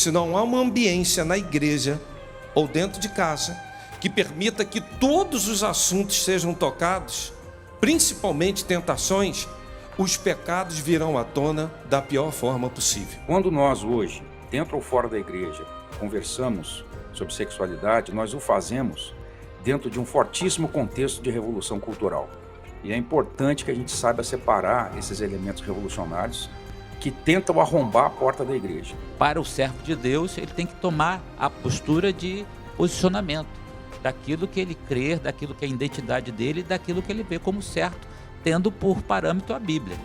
se não há uma ambiência na igreja ou dentro de casa que permita que todos os assuntos sejam tocados, principalmente tentações, os pecados virão à tona da pior forma possível. Quando nós hoje, dentro ou fora da igreja, conversamos sobre sexualidade, nós o fazemos dentro de um fortíssimo contexto de revolução cultural. E é importante que a gente saiba separar esses elementos revolucionários que tentam arrombar a porta da igreja. Para o servo de Deus, ele tem que tomar a postura de posicionamento daquilo que ele crê, daquilo que é a identidade dele, daquilo que ele vê como certo, tendo por parâmetro a Bíblia.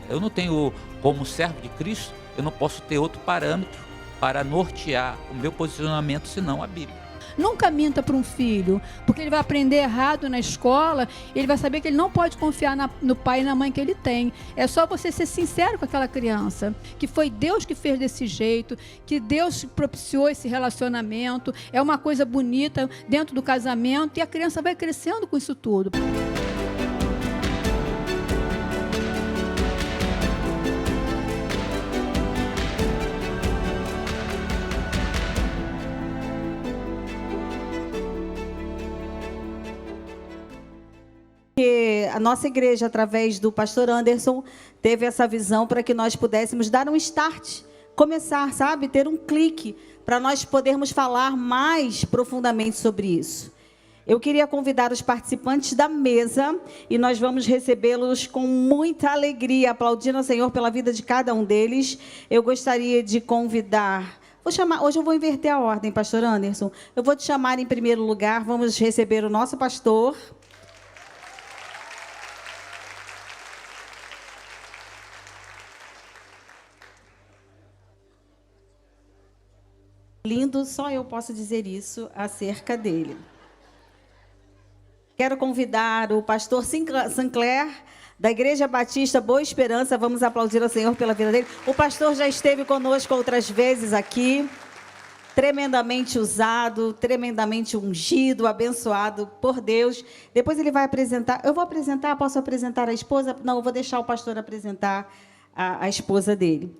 Eu não tenho, como servo de Cristo, eu não posso ter outro parâmetro para nortear o meu posicionamento senão a Bíblia. Nunca minta para um filho, porque ele vai aprender errado na escola, ele vai saber que ele não pode confiar no pai e na mãe que ele tem. É só você ser sincero com aquela criança, que foi Deus que fez desse jeito, que Deus propiciou esse relacionamento, é uma coisa bonita dentro do casamento e a criança vai crescendo com isso tudo. Que a nossa igreja, através do pastor Anderson, teve essa visão para que nós pudéssemos dar um start, começar, sabe, ter um clique, para nós podermos falar mais profundamente sobre isso. Eu queria convidar os participantes da mesa e nós vamos recebê-los com muita alegria, aplaudindo ao Senhor pela vida de cada um deles. Eu gostaria de convidar... hoje eu vou inverter a ordem, pastor Anderson. Eu vou te chamar em primeiro lugar, vamos receber o nosso pastor... Lindo, só eu posso dizer isso acerca dele. Quero convidar o pastor Sinclair, da Igreja Batista Boa Esperança. Vamos aplaudir ao Senhor pela vida dele. O pastor já esteve conosco outras vezes aqui, tremendamente usado, tremendamente ungido, abençoado por Deus. Depois ele vai apresentar. Eu vou apresentar, posso apresentar a esposa? Não, eu vou deixar o pastor apresentar a esposa dele.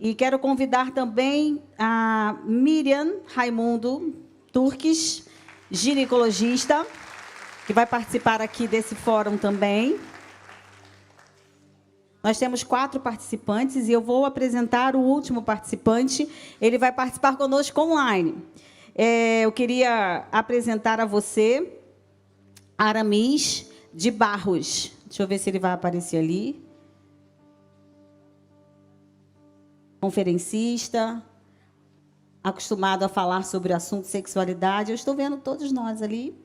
E quero convidar também a Miriam Raimundo Turques, ginecologista, que vai participar aqui desse fórum também. Nós temos 4 participantes e eu vou apresentar o último participante. Ele vai participar conosco online. Eu queria apresentar a você Aramis de Barros. Deixa eu ver se ele vai aparecer ali. Conferencista, acostumado a falar sobre o assunto sexualidade. Eu estou vendo todos nós ali,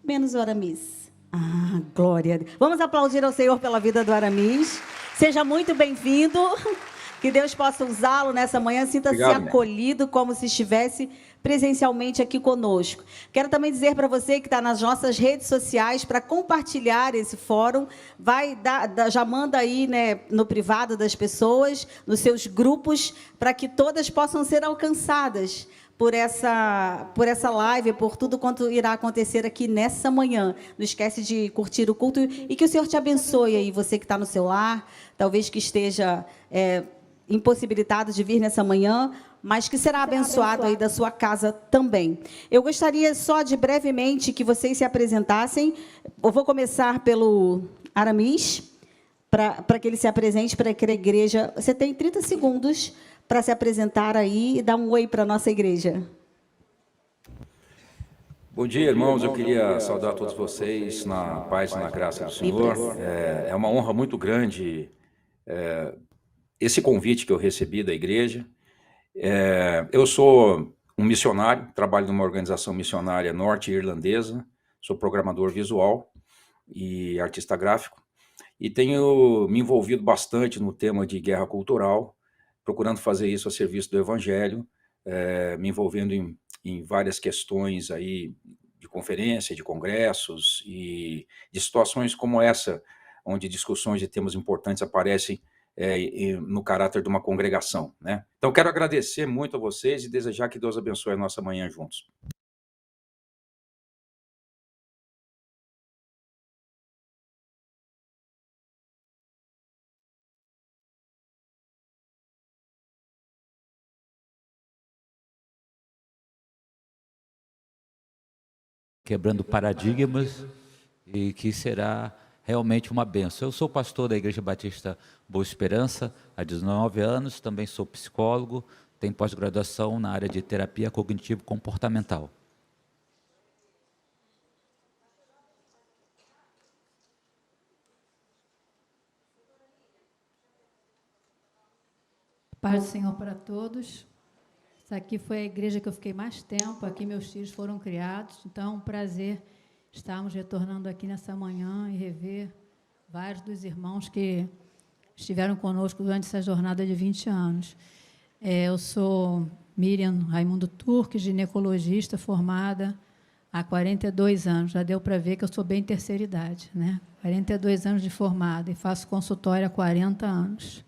menos o Aramis. Ah, glória a Deus. Vamos aplaudir ao Senhor pela vida do Aramis. Seja muito bem-vindo. Que Deus possa usá-lo nessa manhã. Sinta-se acolhido, como se estivesse presencialmente aqui conosco. Quero também dizer para você que está nas nossas redes sociais para compartilhar esse fórum. Já manda aí, né, no privado das pessoas, nos seus grupos, para que todas possam ser alcançadas por essa live, por tudo quanto irá acontecer aqui nessa manhã. Não esquece de curtir o culto e que o Senhor te abençoe aí, você que está no seu lar, talvez que esteja impossibilitado de vir nessa manhã, mas que será abençoado aí da sua casa também. Eu gostaria só de brevemente que vocês se apresentassem. Eu vou começar pelo Aramis, para que ele se apresente para a igreja. Você tem 30 segundos para se apresentar aí e dar um oi para a nossa igreja. Bom dia, irmãos. Eu queria saudar todos vocês na paz e na graça do Senhor. É uma honra muito grande esse convite que eu recebi da igreja. Eu sou um missionário, trabalho numa organização missionária norte-irlandesa, sou programador visual e artista gráfico, e tenho me envolvido bastante no tema de guerra cultural, procurando fazer isso a serviço do Evangelho, me envolvendo em várias questões aí de conferência, de congressos e de situações como essa, onde discussões de temas importantes aparecem no caráter de uma congregação, né? Então, quero agradecer muito a vocês e desejar que Deus abençoe a nossa manhã juntos. quebrando paradigmas e que será realmente uma bênção. Eu sou pastor da Igreja Batista Boa Esperança há 19 anos, também sou psicólogo, tenho pós-graduação na área de terapia cognitivo-comportamental. Paz do Senhor para todos. Essa aqui foi a igreja que eu fiquei mais tempo, aqui meus filhos foram criados, então é um prazer estarmos retornando aqui nessa manhã e rever vários dos irmãos que estiveram conosco durante essa jornada de 20 anos. Eu sou Miriam Raimundo Turque, ginecologista, formada há 42 anos. Já deu para ver que eu sou bem terceira idade, né? 42 anos de formada e faço consultório há 40 anos.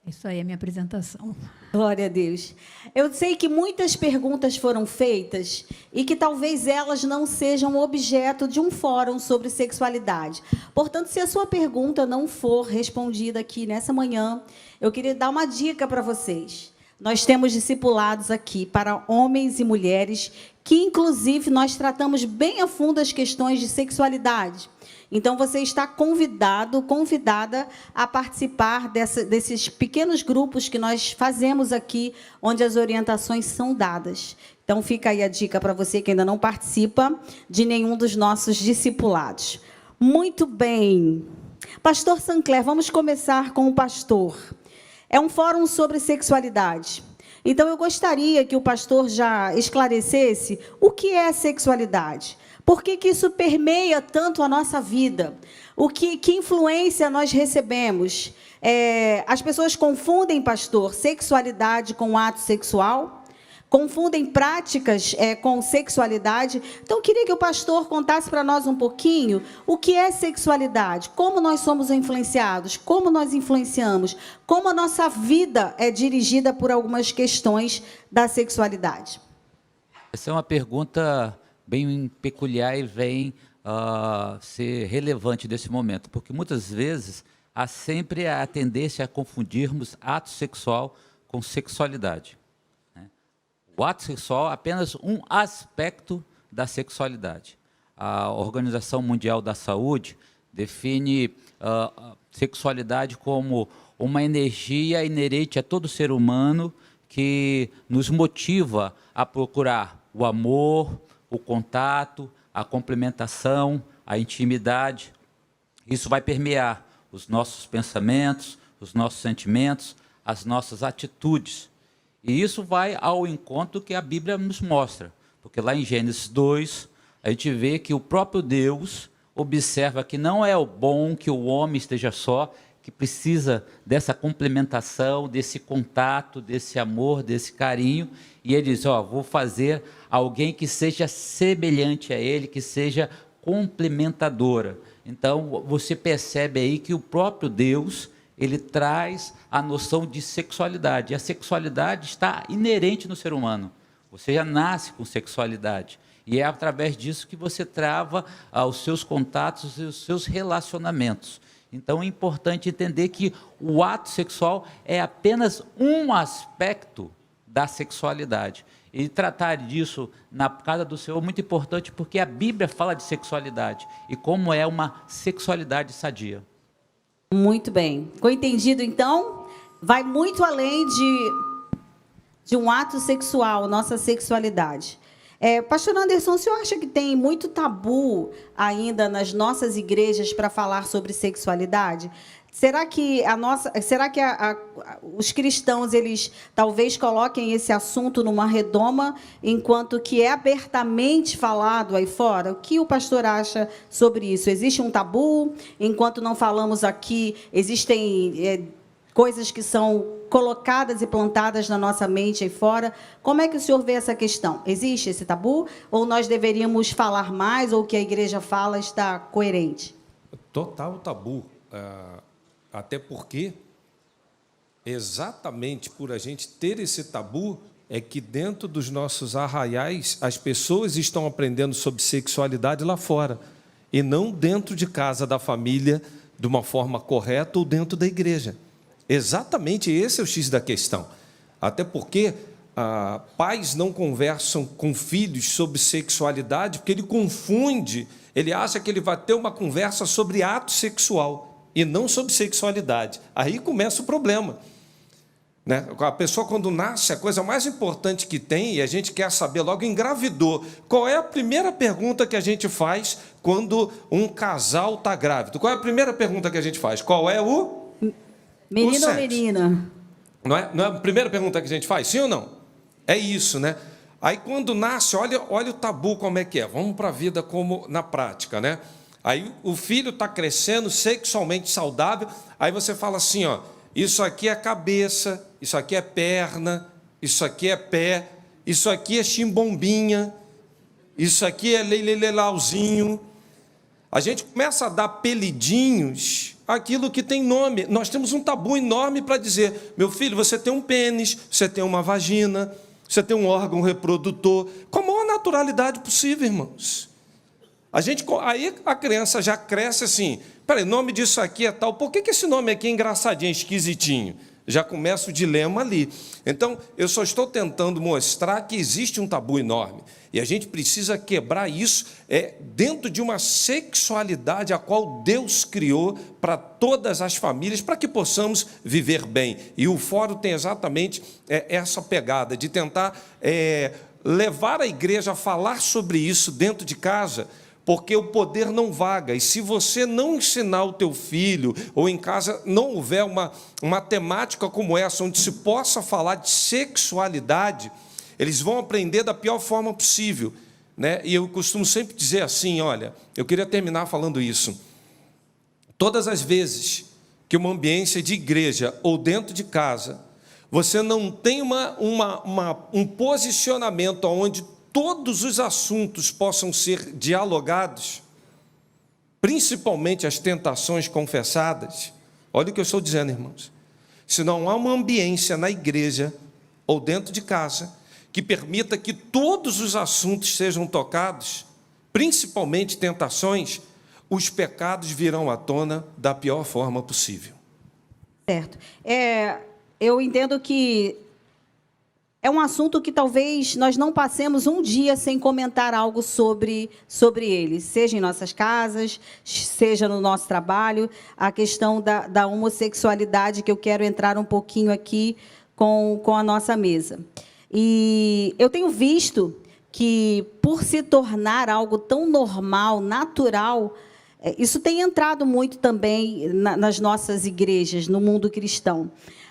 Isso aí é a minha apresentação. Glória a Deus. Eu sei que muitas perguntas foram feitas e que talvez elas não sejam objeto de um fórum sobre sexualidade. Portanto, se a sua pergunta não for respondida aqui nessa manhã, eu queria dar uma dica para vocês. Nós temos discipulados aqui para homens e mulheres que, inclusive, nós tratamos bem a fundo as questões de sexualidade. Então, você está convidado, convidada a participar desses pequenos grupos que nós fazemos aqui, onde as orientações são dadas. Então, fica aí a dica para você que ainda não participa de nenhum dos nossos discipulados. Muito bem. Pastor Sancler, vamos começar com o pastor. É um fórum sobre sexualidade. Então, eu gostaria que o pastor já esclarecesse o que é sexualidade. Por que isso permeia tanto a nossa vida? Que influência nós recebemos? As pessoas confundem, pastor, sexualidade com ato sexual? Confundem práticas com sexualidade? Então, eu queria que o pastor contasse para nós um pouquinho o que é sexualidade, como nós somos influenciados, como nós influenciamos, como a nossa vida é dirigida por algumas questões da sexualidade. Essa é uma pergunta bem peculiar e vem ser relevante nesse momento, porque muitas vezes há sempre a tendência a confundirmos ato sexual com sexualidade. Né? O ato sexual é apenas um aspecto da sexualidade. A Organização Mundial da Saúde define sexualidade como uma energia inerente a todo ser humano que nos motiva a procurar o amor, o contato, a complementação, a intimidade. Isso vai permear os nossos pensamentos, os nossos sentimentos, as nossas atitudes. E isso vai ao encontro que a Bíblia nos mostra. Porque lá em Gênesis 2, a gente vê que o próprio Deus observa que não é o bom que o homem esteja só, que precisa dessa complementação, desse contato, desse amor, desse carinho. E ele diz, vou fazer alguém que seja semelhante a ele, que seja complementadora. Então, você percebe aí que o próprio Deus, ele traz a noção de sexualidade. E a sexualidade está inerente no ser humano. Você já nasce com sexualidade. E é através disso que você trava os seus contatos e os seus relacionamentos. Então, é importante entender que o ato sexual é apenas um aspecto da sexualidade. E tratar disso na casa do Senhor é muito importante, porque a Bíblia fala de sexualidade e como é uma sexualidade sadia. Muito bem. Ficou entendido, então? Vai muito além de um ato sexual, nossa sexualidade. Pastor Anderson, o senhor acha que tem muito tabu ainda nas nossas igrejas para falar sobre sexualidade? Será que os cristãos, eles talvez coloquem esse assunto numa redoma, enquanto que é abertamente falado aí fora? O que o pastor acha sobre isso? Existe um tabu? Enquanto não falamos aqui, existem coisas que são colocadas e plantadas na nossa mente aí fora. Como é que o senhor vê essa questão? Existe esse tabu? Ou nós deveríamos falar mais, ou o que a igreja fala está coerente? Total tabu. Até porque, exatamente por a gente ter esse tabu, é que dentro dos nossos arraiais, as pessoas estão aprendendo sobre sexualidade lá fora, e não dentro de casa da família, de uma forma correta, ou dentro da igreja. Exatamente esse é o X da questão. Até porque pais não conversam com filhos sobre sexualidade porque ele confunde, ele acha que ele vai ter uma conversa sobre ato sexual e não sobre sexualidade. Aí começa o problema. Né? A pessoa, quando nasce, a coisa mais importante que tem, e a gente quer saber logo, engravidou. Qual é a primeira pergunta que a gente faz quando um casal está grávido? Qual é a primeira pergunta que a gente faz? Qual é o menino ou menina? Não é a primeira pergunta que a gente faz? Sim ou não? É isso, né? Aí, quando nasce, olha o tabu como é que é. Vamos para a vida como na prática, né? Aí, o filho está crescendo sexualmente saudável, aí você fala assim, ó, isso aqui é cabeça, isso aqui é perna, isso aqui é pé, isso aqui é chimbombinha, isso aqui é leilelauzinho. A gente começa a dar apelidinhos àquilo que tem nome. Nós temos um tabu enorme para dizer, meu filho, você tem um pênis, você tem uma vagina, você tem um órgão reprodutor, com a maior naturalidade possível, irmãos. Aí a criança já cresce assim, peraí, o nome disso aqui é tal, por que esse nome aqui é engraçadinho, esquisitinho? Já começa o dilema ali. Então, eu só estou tentando mostrar que existe um tabu enorme, e a gente precisa quebrar isso dentro de uma sexualidade a qual Deus criou para todas as famílias, para que possamos viver bem. E o fórum tem exatamente essa pegada, de tentar levar a igreja a falar sobre isso dentro de casa, porque o poder não vaga, e se você não ensinar o teu filho, ou em casa não houver uma temática como essa, onde se possa falar de sexualidade, eles vão aprender da pior forma possível, né? E eu costumo sempre dizer assim, olha, eu queria terminar falando isso, todas as vezes que uma ambiência de igreja ou dentro de casa, você não tem um posicionamento onde todos os assuntos possam ser dialogados, principalmente as tentações confessadas. Olha o que eu estou dizendo, irmãos. Se não há uma ambiência na igreja ou dentro de casa que permita que todos os assuntos sejam tocados, principalmente tentações, os pecados virão à tona da pior forma possível. Certo. Eu entendo que é um assunto que talvez nós não passemos um dia sem comentar algo sobre ele, seja em nossas casas, seja no nosso trabalho, a questão da homossexualidade, que eu quero entrar um pouquinho aqui com a nossa mesa. E eu tenho visto que, por se tornar algo tão normal, natural, isso tem entrado muito também nas nossas igrejas, no mundo cristão.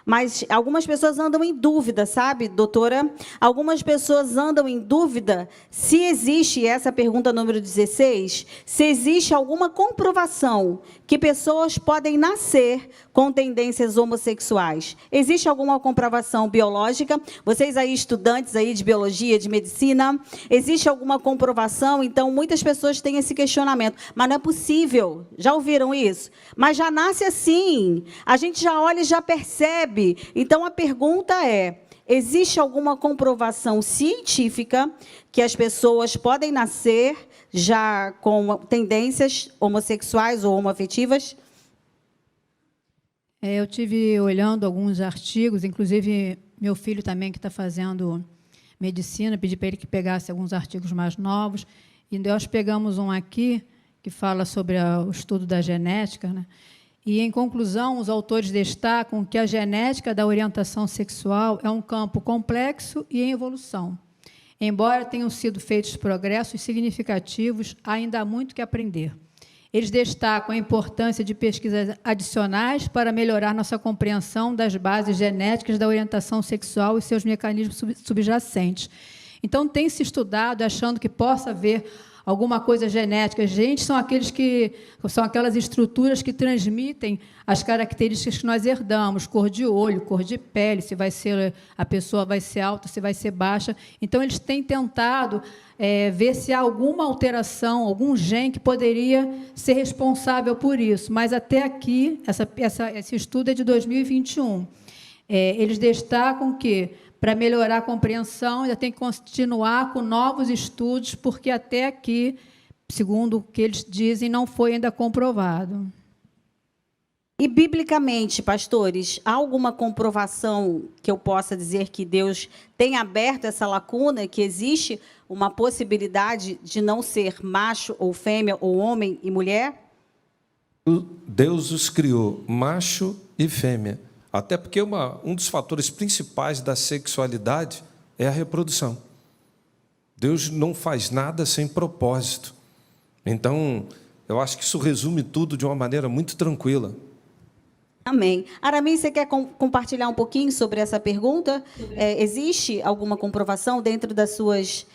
Mas algumas pessoas andam em dúvida, sabe, doutora? Algumas pessoas andam em dúvida se existe, essa pergunta número 16, se existe alguma comprovação que pessoas podem nascer com tendências homossexuais. Existe alguma comprovação biológica? Vocês aí, estudantes aí de biologia, de medicina, existe alguma comprovação? Então, muitas pessoas têm esse questionamento. Mas não é possível. Já ouviram isso? Mas já nasce assim. A gente já olha e já percebe. Então, a pergunta é, existe alguma comprovação científica que as pessoas podem nascer já com tendências homossexuais ou homoafetivas? Eu tive olhando alguns artigos, inclusive meu filho também, que está fazendo medicina, pedi para ele que pegasse alguns artigos mais novos, e nós pegamos um aqui que fala sobre o estudo da genética, né? E, em conclusão, os autores destacam que a genética da orientação sexual é um campo complexo e em evolução. Embora tenham sido feitos progressos significativos, ainda há muito que aprender. Eles destacam a importância de pesquisas adicionais para melhorar nossa compreensão das bases genéticas da orientação sexual e seus mecanismos subjacentes. Então, tem se estudado, achando que possa haver alguma coisa genética. Gente, são aquelas estruturas que transmitem as características que nós herdamos, cor de olho, cor de pele, se a pessoa vai ser alta, se vai ser baixa. Então, eles têm tentado ver se há alguma alteração, algum gene que poderia ser responsável por isso. Mas, até aqui, esse estudo é de 2021. Eles destacam que, para melhorar a compreensão, ainda tem que continuar com novos estudos, porque até aqui, segundo o que eles dizem, não foi ainda comprovado. E, biblicamente, pastores, há alguma comprovação que eu possa dizer que Deus tem aberto essa lacuna, que existe uma possibilidade de não ser macho ou fêmea, ou homem e mulher? Deus os criou macho e fêmea. Até porque um dos fatores principais da sexualidade é a reprodução. Deus não faz nada sem propósito. Então, eu acho que isso resume tudo de uma maneira muito tranquila. Amém. Aramis, você quer compartilhar um pouquinho sobre essa pergunta? Existe alguma comprovação dentro das suas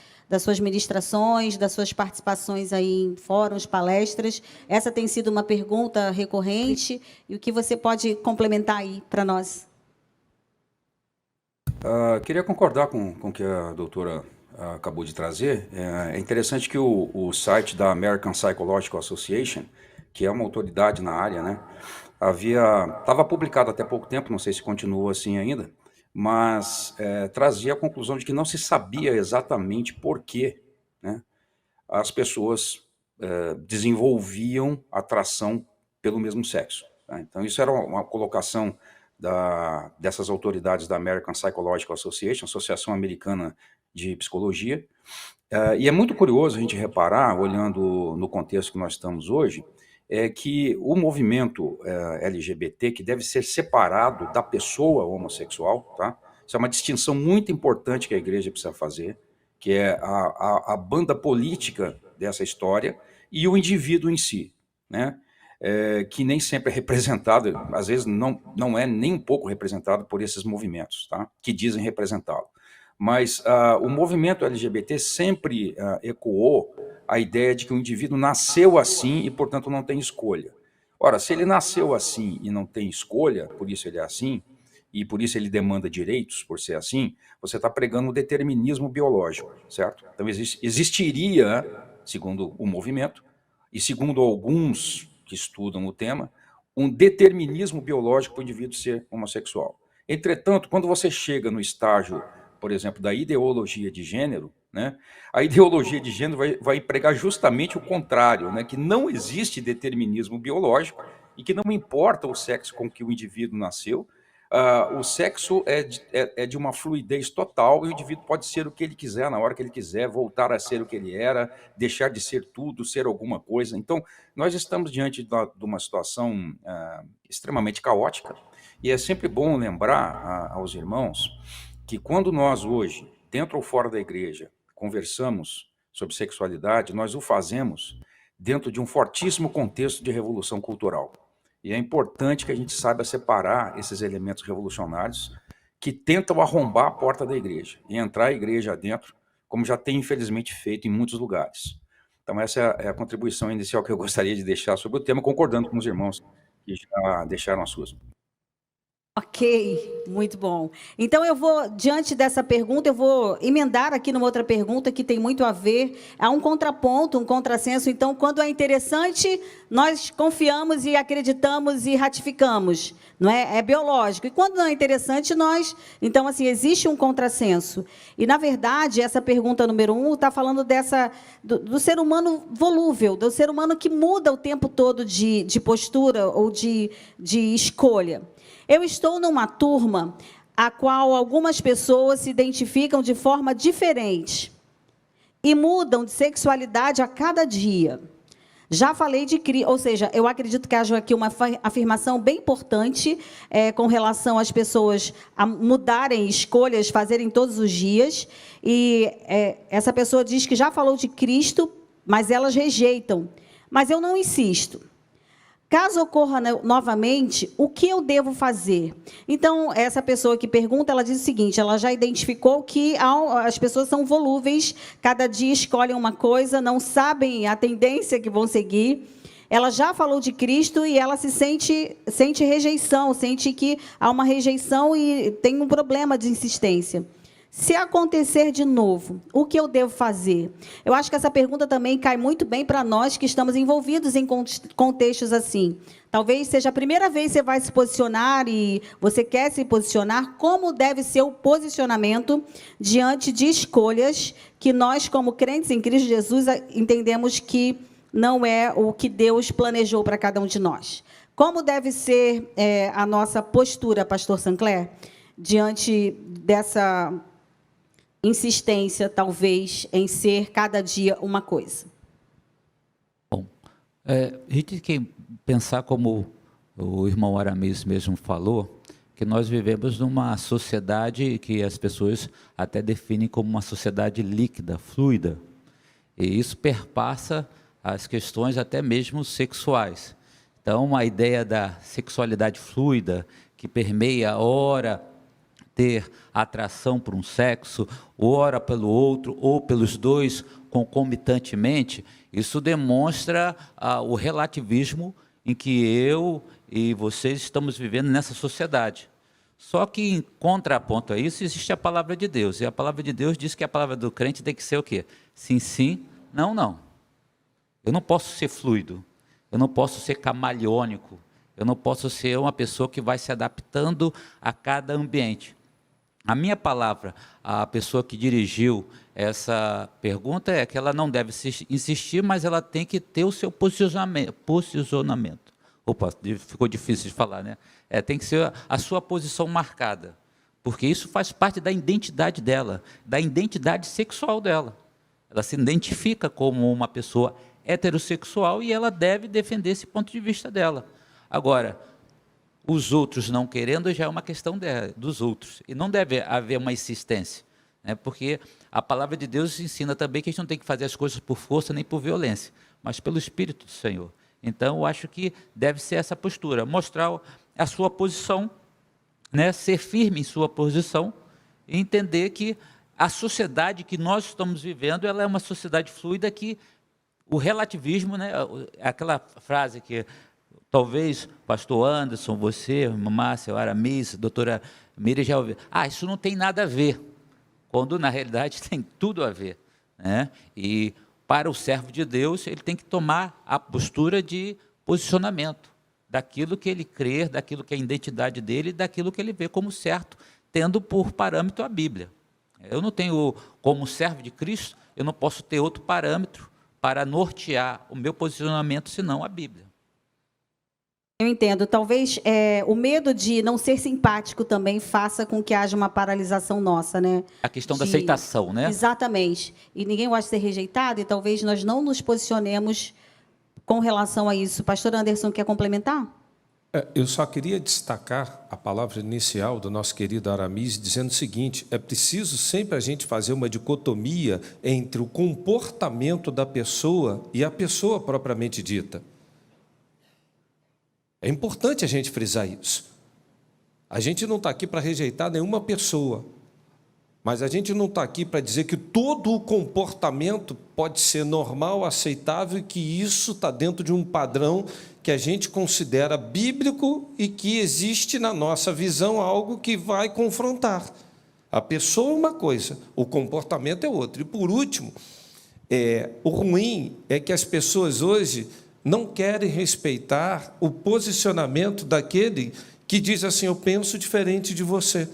ministrações, das suas participações aí em fóruns, palestras? Essa tem sido uma pergunta recorrente. E o que você pode complementar aí para nós? Queria concordar com o que a doutora acabou de trazer. É interessante que o site da American Psychological Association, que é uma autoridade na área, né, estava publicado até pouco tempo, não sei se continua assim ainda, mas trazia a conclusão de que não se sabia exatamente por que, né, as pessoas desenvolviam atração pelo mesmo sexo. Tá? Então, isso era uma colocação dessas autoridades da American Psychological Association, Associação Americana de Psicologia. E é muito curioso a gente reparar, olhando no contexto que nós estamos hoje, que o movimento LGBT, que deve ser separado da pessoa homossexual, tá? Isso é uma distinção muito importante que a igreja precisa fazer, que é a banda política dessa história e o indivíduo em si, né? Que nem sempre é representado, às vezes não é nem um pouco representado por esses movimentos, tá? Que dizem representá-lo. Mas o movimento LGBT sempre ecoou a ideia de que o indivíduo nasceu assim e, portanto, não tem escolha. Ora, se ele nasceu assim e não tem escolha, por isso ele é assim, e por isso ele demanda direitos por ser assim, você está pregando o determinismo biológico, certo? Então, existiria, segundo o movimento, e segundo alguns que estudam o tema, um determinismo biológico para o indivíduo ser homossexual. Entretanto, quando você chega no estágio, por exemplo, da ideologia de gênero, né, a ideologia de gênero vai pregar justamente o contrário, né, que não existe determinismo biológico e que não importa o sexo com que o indivíduo nasceu, o sexo é de uma fluidez total e o indivíduo pode ser o que ele quiser, na hora que ele quiser, voltar a ser o que ele era, deixar de ser tudo, ser alguma coisa. Então, nós estamos diante de uma situação extremamente caótica e é sempre bom lembrar aos irmãos que quando nós hoje, dentro ou fora da igreja, conversamos sobre sexualidade, nós o fazemos dentro de um fortíssimo contexto de revolução cultural. E é importante que a gente saiba separar esses elementos revolucionários que tentam arrombar a porta da igreja e entrar a igreja dentro, como já tem infelizmente feito em muitos lugares. Então essa é a contribuição inicial que eu gostaria de deixar sobre o tema, concordando com os irmãos que já deixaram as suas. Ok, muito bom. Então, diante dessa pergunta, eu vou emendar aqui numa outra pergunta que tem muito a ver, há um contraponto, um contrassenso. Então, quando é interessante, nós confiamos e acreditamos e ratificamos, não é? É biológico. E quando não é interessante, então, assim, existe um contrassenso. E, na verdade, essa pergunta número 1 está falando do ser humano volúvel, do ser humano que muda o tempo todo de postura ou de escolha. Eu estou numa turma a qual algumas pessoas se identificam de forma diferente e mudam de sexualidade a cada dia. Já falei ou seja, eu acredito que haja aqui uma afirmação bem importante com relação às pessoas a mudarem escolhas, fazerem todos os dias. E essa pessoa diz que já falou de Cristo, mas elas rejeitam. Mas eu não insisto. Caso ocorra novamente, o que eu devo fazer? Então, essa pessoa que pergunta, ela diz o seguinte, ela já identificou que as pessoas são volúveis, cada dia escolhem uma coisa, não sabem a tendência que vão seguir. Ela já falou de Cristo e ela se sente rejeição, sente que há uma rejeição e tem um problema de insistência. Se acontecer de novo, o que eu devo fazer? Eu acho que essa pergunta também cai muito bem para nós que estamos envolvidos em contextos assim. Talvez seja a primeira vez que você vai se posicionar e você quer se posicionar, como deve ser o posicionamento diante de escolhas que nós, como crentes em Cristo Jesus, entendemos que não é o que Deus planejou para cada um de nós. como deve ser a nossa postura, pastor Sancler, diante dessa insistência, talvez, em ser cada dia uma coisa? Bom, a gente tem que pensar, como o irmão Aramis mesmo falou, que nós vivemos numa sociedade que as pessoas até definem como uma sociedade líquida, fluida. E isso perpassa as questões até mesmo sexuais. Então, a ideia da sexualidade fluida, que permeia, ora, ter atração por um sexo, ora pelo outro, ou pelos dois concomitantemente, isso demonstra o relativismo em que eu e vocês estamos vivendo nessa sociedade. Só que, em contraponto a isso, existe a palavra de Deus. E a palavra de Deus diz que a palavra do crente tem que ser o quê? Sim, sim, não, não. Eu não posso ser fluido, eu não posso ser camaleônico, eu não posso ser uma pessoa que vai se adaptando a cada ambiente. A minha palavra, a pessoa que dirigiu essa pergunta é que ela não deve insistir, mas ela tem que ter o seu posicionamento. Opa, ficou difícil de falar, né? Tem que ser a sua posição marcada, porque isso faz parte da identidade dela, da identidade sexual dela. Ela se identifica como uma pessoa heterossexual e ela deve defender esse ponto de vista dela. Agora, os outros não querendo já é uma questão dos outros, e não deve haver uma insistência, né? Porque a palavra de Deus ensina também que a gente não tem que fazer as coisas por força nem por violência, mas pelo Espírito do Senhor. Então, eu acho que deve ser essa postura, mostrar a sua posição, né? Ser firme em sua posição e entender que a sociedade que nós estamos vivendo, ela é uma sociedade fluida, que o relativismo, né? Aquela frase que talvez pastor Anderson, você, Márcia, Aramis, doutora Miriam já ouviu. Isso não tem nada a ver, quando na realidade tem tudo a ver, né? E para o servo de Deus, ele tem que tomar a postura de posicionamento daquilo que ele crê, daquilo que é a identidade dele, daquilo que ele vê como certo, tendo por parâmetro a Bíblia. Eu não tenho, como servo de Cristo, eu não posso ter outro parâmetro para nortear o meu posicionamento, senão a Bíblia. Eu entendo. Talvez o medo de não ser simpático também faça com que haja uma paralisação nossa, né? A questão da aceitação, né? Exatamente. E ninguém gosta de ser rejeitado, e talvez nós não nos posicionemos com relação a isso. Pastor Anderson, quer complementar? Eu só queria destacar a palavra inicial do nosso querido Aramis, dizendo o seguinte: é preciso sempre a gente fazer uma dicotomia entre o comportamento da pessoa e a pessoa propriamente dita. É importante a gente frisar isso. A gente não está aqui para rejeitar nenhuma pessoa, mas a gente não está aqui para dizer que todo o comportamento pode ser normal, aceitável, e que isso está dentro de um padrão que a gente considera bíblico e que existe na nossa visão algo que vai confrontar. A pessoa é uma coisa, o comportamento é outra. E, por último, o ruim é que as pessoas hoje não querem respeitar o posicionamento daquele que diz assim: eu penso diferente de você.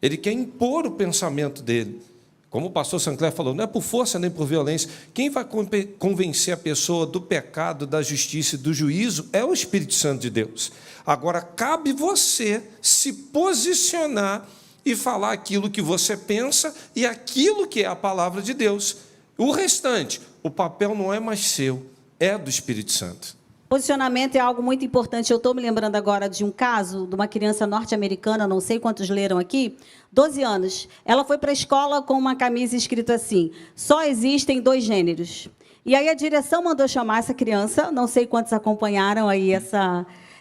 Ele quer impor o pensamento dele. Como o pastor Sancler falou, não é por força nem por violência. Quem vai convencer a pessoa do pecado, da justiça e do juízo é o Espírito Santo de Deus. Agora, cabe você se posicionar e falar aquilo que você pensa e aquilo que é a palavra de Deus. O restante, o papel não é mais seu, é do Espírito Santo. Posicionamento é algo muito importante. Eu estou me lembrando agora de um caso de uma criança norte-americana, não sei quantos leram aqui, 12 anos. Ela foi para a escola com uma camisa escrita assim: só existem 2 gêneros. E aí a direção mandou chamar essa criança, não sei quantos acompanharam aí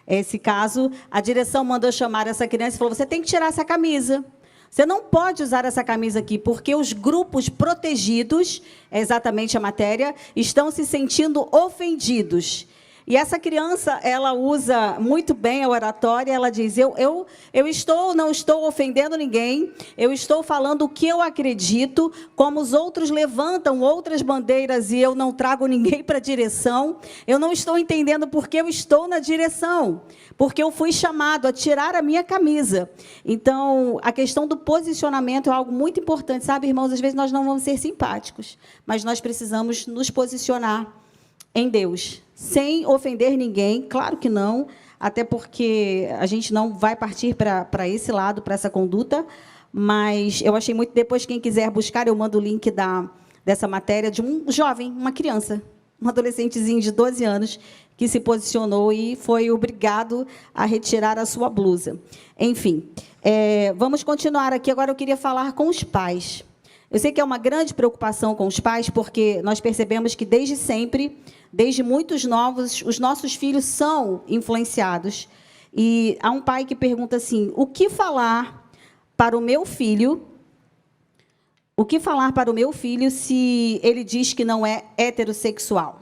esse caso. A direção mandou chamar essa criança e falou: você tem que tirar essa camisa. Você não pode usar essa camisa aqui, porque os grupos protegidos, é exatamente a matéria, estão se sentindo ofendidos. E essa criança, ela usa muito bem a oratória, ela diz: eu não estou ofendendo ninguém, eu estou falando o que eu acredito, como os outros levantam outras bandeiras e eu não trago ninguém para a direção, eu não estou entendendo porque eu estou na direção, porque eu fui chamado a tirar a minha camisa. Então, a questão do posicionamento é algo muito importante, sabe, irmãos? Às vezes nós não vamos ser simpáticos, mas nós precisamos nos posicionar em Deus, sem ofender ninguém, claro que não. até porque a gente não vai partir para esse lado, para essa conduta, mas eu achei muito, depois quem quiser buscar, eu mando o link dessa matéria de um jovem, uma criança, um adolescentezinho de 12 anos, que se posicionou e foi obrigado a retirar a sua blusa. Enfim, vamos continuar aqui. Agora eu queria falar com os pais. Eu sei que é uma grande preocupação com os pais, porque nós percebemos que, desde sempre, desde muitos novos, os nossos filhos são influenciados. E há um pai que pergunta assim, o que falar para o meu filho se ele diz que não é heterossexual?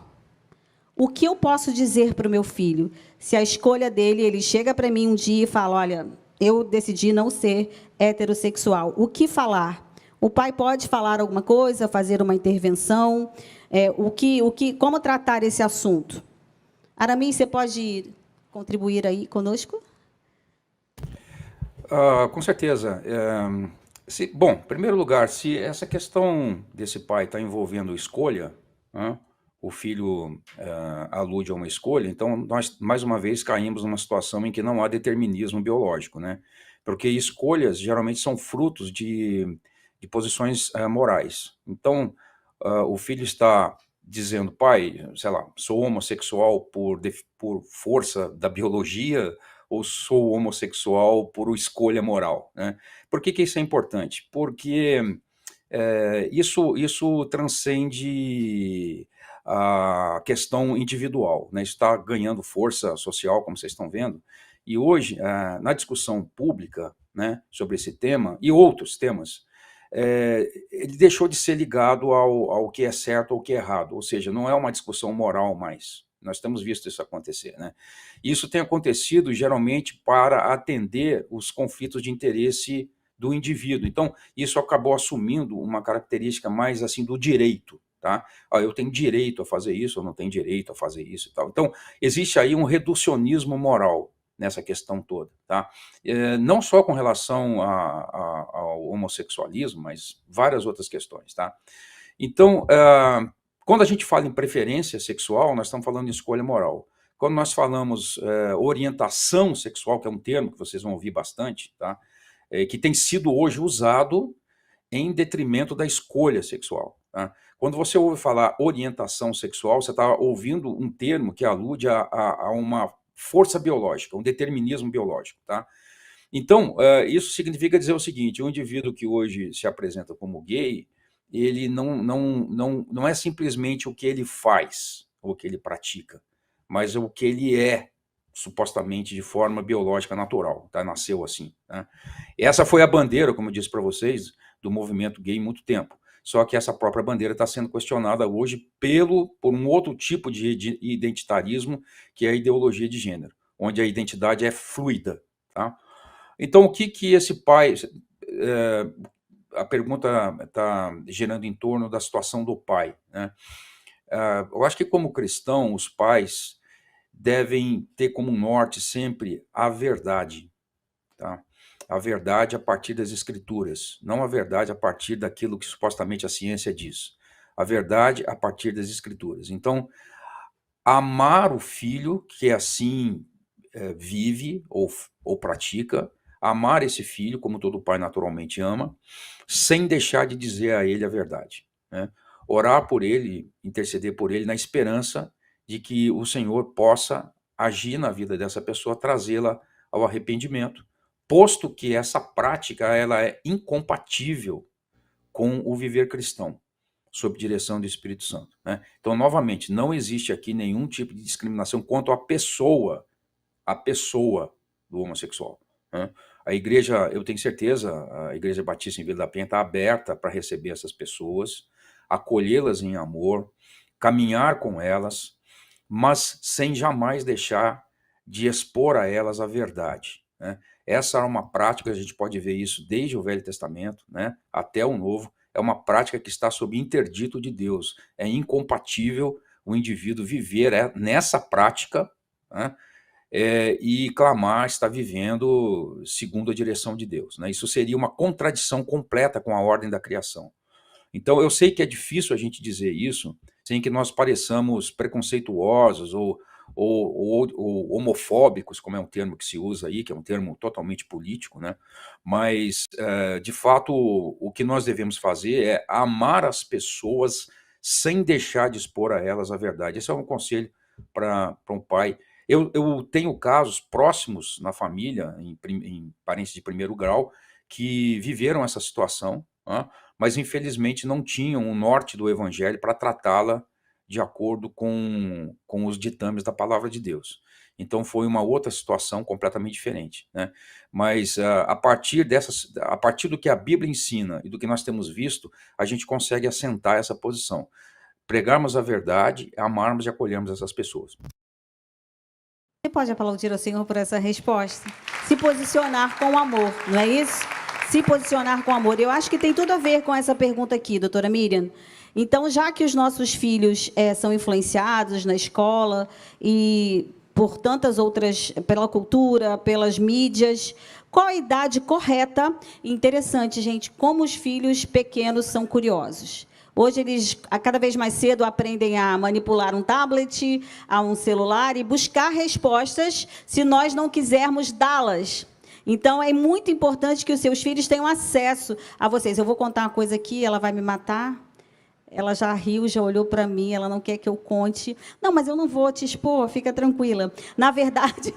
O que eu posso dizer para o meu filho? Se a escolha dele, ele chega para mim um dia e fala, olha, eu decidi não ser heterossexual. O que falar? O pai pode falar alguma coisa, fazer uma intervenção? Como tratar esse assunto? Aramis, você pode contribuir aí conosco? Com certeza. Bom, em primeiro lugar, se essa questão desse pai está envolvendo escolha, né, o filho alude a uma escolha, então nós, mais uma vez, caímos numa situação em que não há determinismo biológico, né? Porque escolhas geralmente são frutos de posições morais. Então, o filho está dizendo, pai, sei lá, sou homossexual por força da biologia ou sou homossexual por escolha moral, né? Por que isso é importante? Porque isso transcende a questão individual, né? Está ganhando força social, como vocês estão vendo, e hoje, na discussão pública, né, sobre esse tema e outros temas, ele deixou de ser ligado ao que é certo ou o que é errado, ou seja, não é uma discussão moral mais. Nós temos visto isso acontecer, né? Isso tem acontecido geralmente para atender os conflitos de interesse do indivíduo. Então, isso acabou assumindo uma característica mais assim do direito, tá? Eu tenho direito a fazer isso, eu não tenho direito a fazer isso e tal. Então, existe aí um reducionismo moral nessa questão toda, tá? Não só com relação ao homossexualismo, mas várias outras questões, tá? Então, quando a gente fala em preferência sexual, nós estamos falando de escolha moral. Quando nós falamos orientação sexual, que é um termo que vocês vão ouvir bastante, tá? Que tem sido hoje usado em detrimento da escolha sexual, tá? Quando você ouve falar orientação sexual, você está ouvindo um termo que alude a uma força biológica, um determinismo biológico, tá? Então, isso significa dizer o seguinte, um indivíduo que hoje se apresenta como gay, ele não é simplesmente o que ele faz, ou o que ele pratica, mas o que ele é, supostamente de forma biológica natural, tá? Nasceu assim, né? Essa foi a bandeira, como eu disse para vocês, do movimento gay muito tempo. Só que essa própria bandeira está sendo questionada hoje por um outro tipo de identitarismo, que é a ideologia de gênero, onde a identidade é fluida, tá? Então, o que esse pai... a pergunta está girando em torno da situação do pai, né? Eu acho que, como cristão, os pais devem ter como norte sempre a verdade, tá? A verdade a partir das escrituras, não a verdade a partir daquilo que supostamente a ciência diz. A verdade a partir das escrituras. Então, amar o filho que assim vive ou pratica, amar esse filho, como todo pai naturalmente ama, sem deixar de dizer a ele a verdade, né? Orar por ele, interceder por ele, na esperança de que o Senhor possa agir na vida dessa pessoa, trazê-la ao arrependimento, posto que essa prática ela é incompatível com o viver cristão, sob direção do Espírito Santo, né? Então, novamente, não existe aqui nenhum tipo de discriminação quanto à pessoa do homossexual, né? A igreja, eu tenho certeza, a Igreja Batista em Vila da Penha está aberta para receber essas pessoas, acolhê-las em amor, caminhar com elas, mas sem jamais deixar de expor a elas a verdade, né? Essa é uma prática, a gente pode ver isso desde o Velho Testamento, né, até o Novo, é uma prática que está sob interdito de Deus. É incompatível o indivíduo viver nessa prática, né, e clamar estar vivendo segundo a direção de Deus, né? Isso seria uma contradição completa com a ordem da criação. Então, eu sei que é difícil a gente dizer isso sem que nós pareçamos preconceituosos ou homofóbicos, como é um termo que se usa aí, que é um termo totalmente político, né? Mas, de fato, o que nós devemos fazer é amar as pessoas sem deixar de expor a elas a verdade. Esse é um conselho para um pai. Eu tenho casos próximos na família, em parentes de primeiro grau, que viveram essa situação, né? Mas infelizmente não tinham o norte do evangelho para tratá-la de acordo com os ditames da palavra de Deus. Então foi uma outra situação completamente diferente, né? Mas a partir do que a Bíblia ensina e do que nós temos visto, a gente consegue assentar essa posição. Pregarmos a verdade, amarmos e acolhermos essas pessoas. Você pode aplaudir ao Senhor por essa resposta? Se posicionar com amor, não é isso? Se posicionar com amor. Eu acho que tem tudo a ver com essa pergunta aqui, doutora Miriam. Então, já que os nossos filhos são influenciados na escola e por tantas outras, pela cultura, pelas mídias, qual a idade correta? Interessante, gente, como os filhos pequenos são curiosos. Hoje, eles, cada vez mais cedo, aprendem a manipular um tablet, a um celular e buscar respostas se nós não quisermos dá-las. Então, é muito importante que os seus filhos tenham acesso a vocês. Eu vou contar uma coisa aqui, ela vai me matar. Ela já riu, já olhou para mim, ela não quer que eu conte. Não, mas eu não vou te expor, fica tranquila. Na verdade...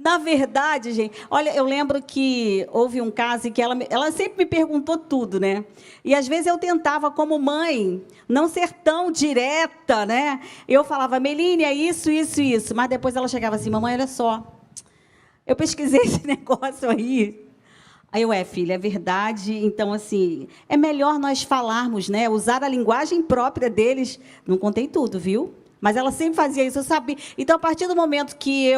Na verdade, gente, olha, eu lembro que houve um caso em que ela sempre me perguntou tudo, né? E, às vezes, eu tentava, como mãe, não ser tão direta, né? Eu falava, Meline, é isso, isso, isso. Mas depois ela chegava assim, mamãe, olha só, eu pesquisei esse negócio aí. Aí eu, filha, é verdade. Então, assim, é melhor nós falarmos, né? Usar a linguagem própria deles. Não contei tudo, viu? Mas ela sempre fazia isso, eu sabia. Então, a partir do momento que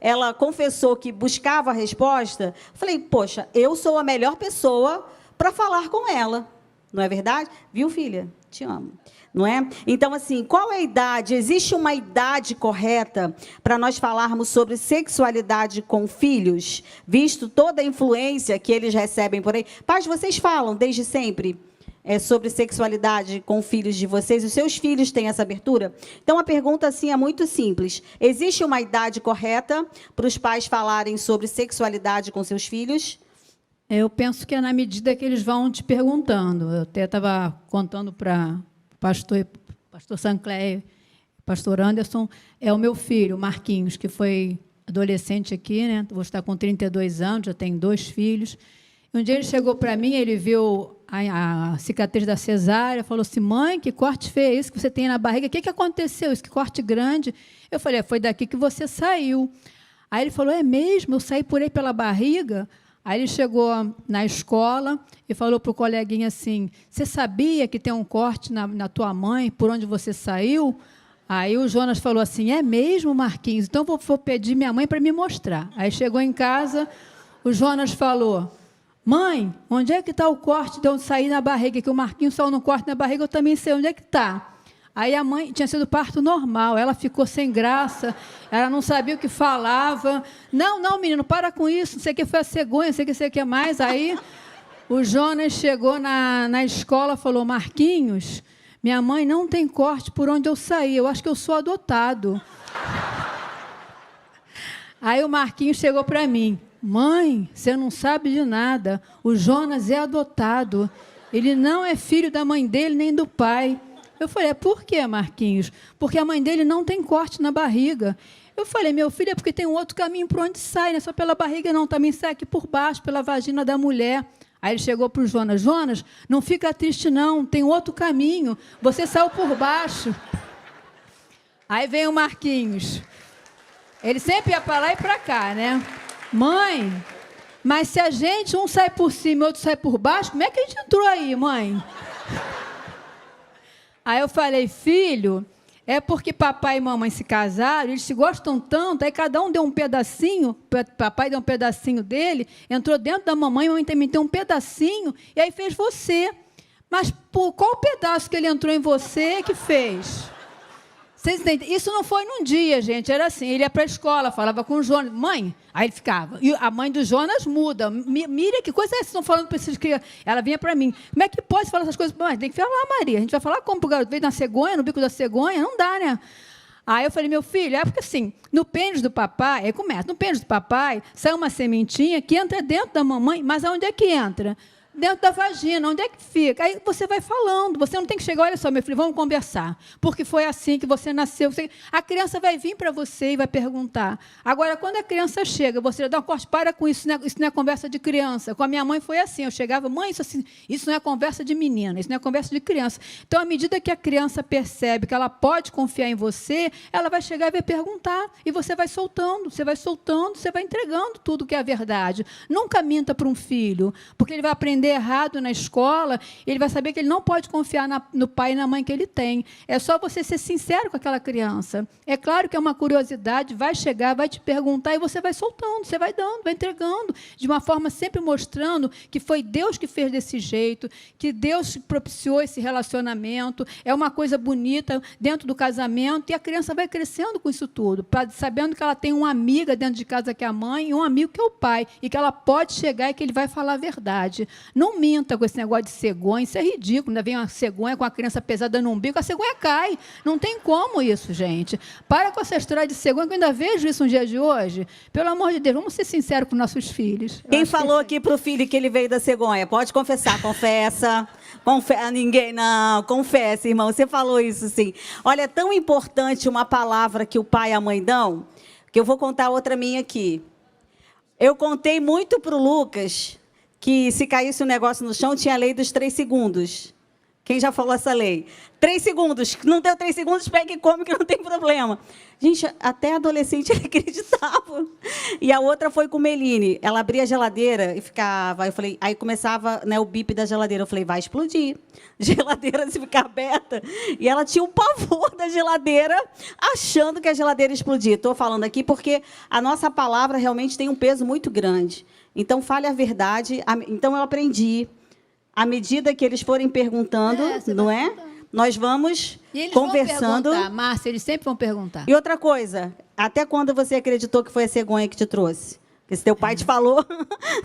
ela confessou que buscava a resposta, falei, poxa, eu sou a melhor pessoa para falar com ela. Não é verdade? Viu, filha? Te amo. Não é? Então, assim, qual é a idade? Existe uma idade correta para nós falarmos sobre sexualidade com filhos, visto toda a influência que eles recebem por aí? Pais, vocês falam desde sempre sobre sexualidade com filhos de vocês? Os seus filhos têm essa abertura? Então, a pergunta assim é muito simples. Existe uma idade correta para os pais falarem sobre sexualidade com seus filhos? Eu penso que é na medida que eles vão te perguntando. Eu até estava contando para o pastor Sancler, pastor Anderson, é o meu filho, Marquinhos, que foi adolescente aqui, né? Vou estar com 32 anos, já tenho 2 filhos. Um dia ele chegou para mim, ele viu a cicatriz da cesárea, falou assim, mãe, que corte feio é esse que você tem na barriga? O que aconteceu? Esse corte grande? Eu falei, foi daqui que você saiu. Aí ele falou, é mesmo? Eu saí por aí pela barriga? Aí ele chegou na escola e falou para o coleguinha assim, você sabia que tem um corte na tua mãe, por onde você saiu? Aí o Jonas falou assim, é mesmo, Marquinhos? Então vou pedir minha mãe para me mostrar. Aí chegou em casa, o Jonas falou, mãe, onde é que está o corte de onde saí na barriga? Que o Marquinhos saiu no corte na barriga, eu também sei onde é que está. Aí a mãe tinha sido parto normal, ela ficou sem graça, ela não sabia o que falava. Não, menino, para com isso, não sei o que foi a cegonha, não sei o que mais. Aí o Jonas chegou na escola e falou, Marquinhos, minha mãe não tem corte por onde eu saí, eu acho que eu sou adotado. Aí o Marquinhos chegou para mim, mãe, você não sabe de nada, o Jonas é adotado, ele não é filho da mãe dele nem do pai. Eu falei, por quê, Marquinhos? Porque a mãe dele não tem corte na barriga. Eu falei, meu filho, é porque tem um outro caminho por onde sai, não é só pela barriga não, também sai aqui por baixo, pela vagina da mulher. Aí ele chegou para o Jonas, Jonas, não fica triste não, tem outro caminho, você saiu por baixo. Aí vem o Marquinhos, ele sempre ia para lá e para cá, né? Mãe, mas se a gente, um sai por cima e outro sai por baixo, como é que a gente entrou aí, mãe? Aí eu falei, filho, é porque papai e mamãe se casaram, eles se gostam tanto, aí cada um deu um pedacinho, papai deu um pedacinho dele, entrou dentro da mamãe, a mamãe também tem um pedacinho, e aí fez você. Mas por qual pedaço que ele entrou em você que fez? Vocês entendem? Isso não foi num dia, gente. Era assim, ele ia para a escola, falava com o Jonas. Mãe, aí ele ficava. E a mãe do Jonas muda. Mira, que coisa é essa? Estão falando para esses crianças. Ela vinha para mim. Como é que pode falar essas coisas? Mãe, tem que falar, Maria. A gente vai falar como? Para o garoto veio na cegonha, no bico da cegonha? Não dá, né? Aí eu falei, meu filho, é porque assim, no pênis do papai, aí começa, no pênis do papai, sai uma sementinha que entra dentro da mamãe, mas aonde é que entra? Dentro da vagina, onde é que fica? Aí você vai falando, você não tem que chegar, olha só, meu filho, vamos conversar, porque foi assim que você nasceu. A criança vai vir para você e vai perguntar. Agora, quando a criança chega, você dá um corte, para com isso, isso não é conversa de criança. Com a minha mãe foi assim, eu chegava, mãe, isso não é conversa de menina, isso não é conversa de criança. Então, à medida que a criança percebe que ela pode confiar em você, ela vai chegar e vai perguntar, e você vai soltando, você vai entregando tudo que é a verdade. Nunca minta para um filho, porque ele vai aprender errado na escola, ele vai saber que ele não pode confiar no pai e na mãe que ele tem. É só você ser sincero com aquela criança. É claro que é uma curiosidade, vai chegar, vai te perguntar, e você vai soltando, você vai dando, vai entregando, de uma forma sempre mostrando que foi Deus que fez desse jeito, que Deus propiciou esse relacionamento, é uma coisa bonita dentro do casamento, e a criança vai crescendo com isso tudo, sabendo que ela tem uma amiga dentro de casa que é a mãe, e um amigo que é o pai, e que ela pode chegar e que ele vai falar a verdade. Não minta com esse negócio de cegonha, isso é ridículo. Ainda vem uma cegonha com a criança pesada no umbigo, a cegonha cai. Não tem como isso, gente. Para com essa história de cegonha, que eu ainda vejo isso no dia de hoje. Pelo amor de Deus, vamos ser sinceros com nossos filhos. Quem falou aqui para o filho que ele veio da cegonha? Pode confessar, confessa. Ninguém, não, confessa, irmão. Você falou isso, sim. Olha, é tão importante uma palavra que o pai e a mãe dão, que eu vou contar outra minha aqui. Eu contei muito para o Lucas que se caísse um negócio no chão, tinha a lei dos 3 segundos. Quem já falou essa lei? 3 segundos. Não deu 3 segundos, pega e come, que não tem problema. Gente, até adolescente ele acreditava. E a outra foi com Meline. Ela abria a geladeira e ficava... Eu falei, aí começava, né, o bip da geladeira. Eu falei, vai explodir. Geladeira, se ficar aberta. E ela tinha um pavor da geladeira, achando que a geladeira ia explodir. Estou falando aqui porque a nossa palavra realmente tem um peso muito grande. Então, fale a verdade. Então, eu aprendi. À medida que eles forem perguntando, não é? Nós vamos conversando. Vão perguntar, Márcia, eles sempre vão perguntar. E outra coisa, até quando você acreditou que foi a cegonha que te trouxe? Porque se teu pai te falou,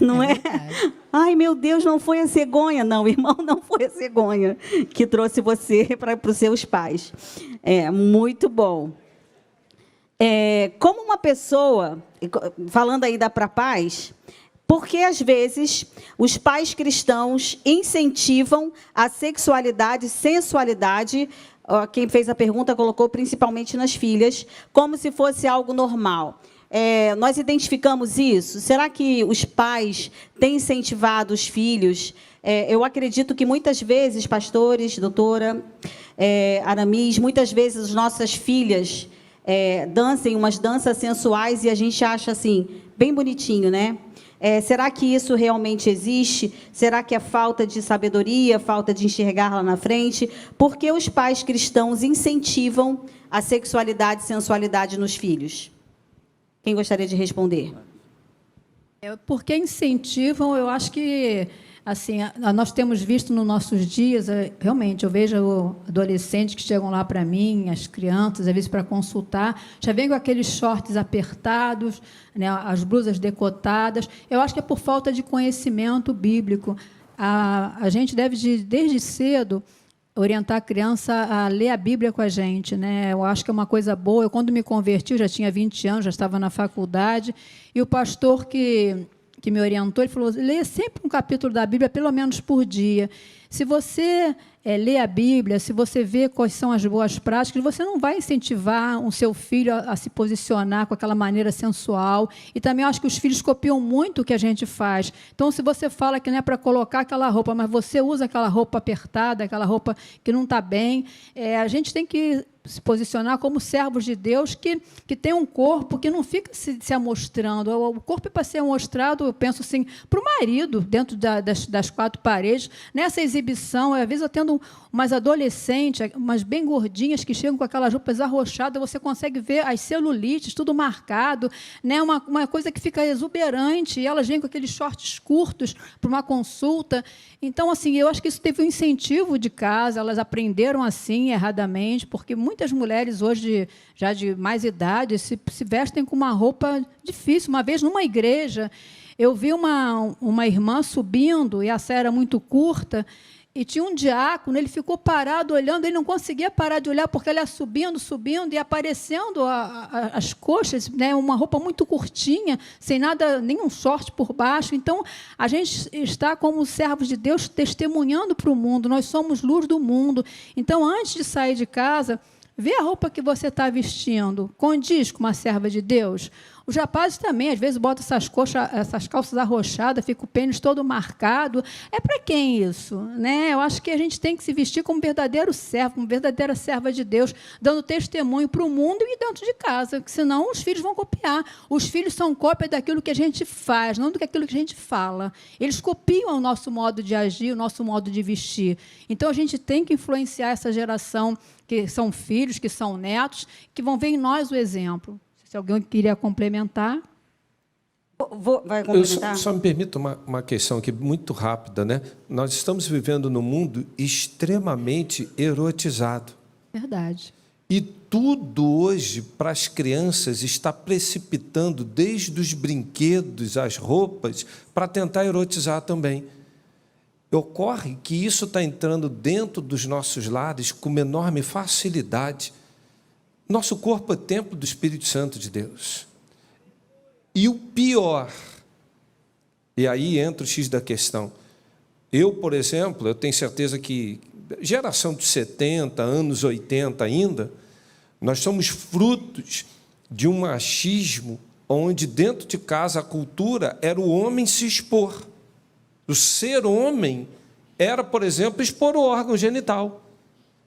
não é? Ai, meu Deus, não foi a cegonha. Não, irmão, não foi a cegonha que trouxe você para os seus pais. É, muito bom. Como uma pessoa, falando ainda para pais... Porque, às vezes, os pais cristãos incentivam a sexualidade, sensualidade, quem fez a pergunta colocou principalmente nas filhas, como se fosse algo normal. Nós identificamos isso? Será que os pais têm incentivado os filhos? Eu acredito que, muitas vezes, pastores, doutora Aramis, muitas vezes as nossas filhas dancem umas danças sensuais e a gente acha, assim, bem bonitinho, né? Será que isso realmente existe? Será que é falta de sabedoria, falta de enxergar lá na frente? Por que os pais cristãos incentivam a sexualidade e sensualidade nos filhos? Quem gostaria de responder? Porque incentivam, eu acho que... Assim, nós temos visto nos nossos dias, realmente, eu vejo adolescentes que chegam lá para mim, as crianças, às vezes, para consultar, já vêm com aqueles shorts apertados, né, as blusas decotadas. Eu acho que é por falta de conhecimento bíblico. A gente deve, desde cedo, orientar a criança a ler a Bíblia com a gente, né? Eu acho que é uma coisa boa. Eu, quando me converti, eu já tinha 20 anos, já estava na faculdade, e o pastor que me orientou, ele falou, leia sempre um capítulo da Bíblia, pelo menos por dia. Se você lê a Bíblia, se você vê quais são as boas práticas, você não vai incentivar o seu filho a se posicionar com aquela maneira sensual. E também eu acho que os filhos copiam muito o que a gente faz. Então, se você fala que não é para colocar aquela roupa, mas você usa aquela roupa apertada, aquela roupa que não está bem, a gente tem que se posicionar como servos de Deus que tem um corpo que não fica se amostrando. O corpo é para ser mostrado, eu penso assim, para o marido, dentro das 4 paredes. Nessa exibição, às vezes eu tendo umas adolescentes, umas bem gordinhas, que chegam com aquelas roupas arrochadas, você consegue ver as celulites, tudo marcado, né? Uma coisa que fica exuberante, e elas vêm com aqueles shorts curtos para uma consulta. Então, assim, eu acho que isso teve um incentivo de casa, elas aprenderam assim, erradamente, porque muitas muitas mulheres hoje, já de mais idade, se vestem com uma roupa difícil. Uma vez, numa igreja, eu vi uma irmã subindo, e a saia era muito curta, e tinha um diácono, ele ficou parado olhando, ele não conseguia parar de olhar, porque ela ia subindo, e aparecendo as coxas, né, uma roupa muito curtinha, sem nada, nenhum short por baixo. Então, a gente está como servos de Deus, testemunhando para o mundo, nós somos luz do mundo. Então, antes de sair de casa, vê a roupa que você está vestindo, condiz com uma serva de Deus? Os rapazes também, às vezes, botam essas calças arrochadas, fica o pênis todo marcado. É para quem isso? Né? Eu acho que a gente tem que se vestir como verdadeiro servo, como verdadeira serva de Deus, dando testemunho para o mundo e dentro de casa, porque senão os filhos vão copiar. Os filhos são cópia daquilo que a gente faz, não daquilo que a gente fala. Eles copiam o nosso modo de agir, o nosso modo de vestir. Então, a gente tem que influenciar essa geração, que são filhos, que são netos, que vão ver em nós o exemplo. Se alguém queria complementar. Vai complementar? Só me permita uma questão aqui muito rápida, né? Nós estamos vivendo num mundo extremamente erotizado. Verdade. E tudo hoje, para as crianças, está precipitando, desde os brinquedos, as roupas, para tentar erotizar também. Ocorre que isso está entrando dentro dos nossos lares com uma enorme facilidade. Nosso corpo é templo do Espírito Santo de Deus. E o pior, e aí entra o X da questão. Eu, por exemplo, eu tenho certeza que, geração dos 70, anos 80 ainda, nós somos frutos de um machismo onde, dentro de casa, a cultura era o homem se expor. O ser homem era, por exemplo, expor o órgão genital,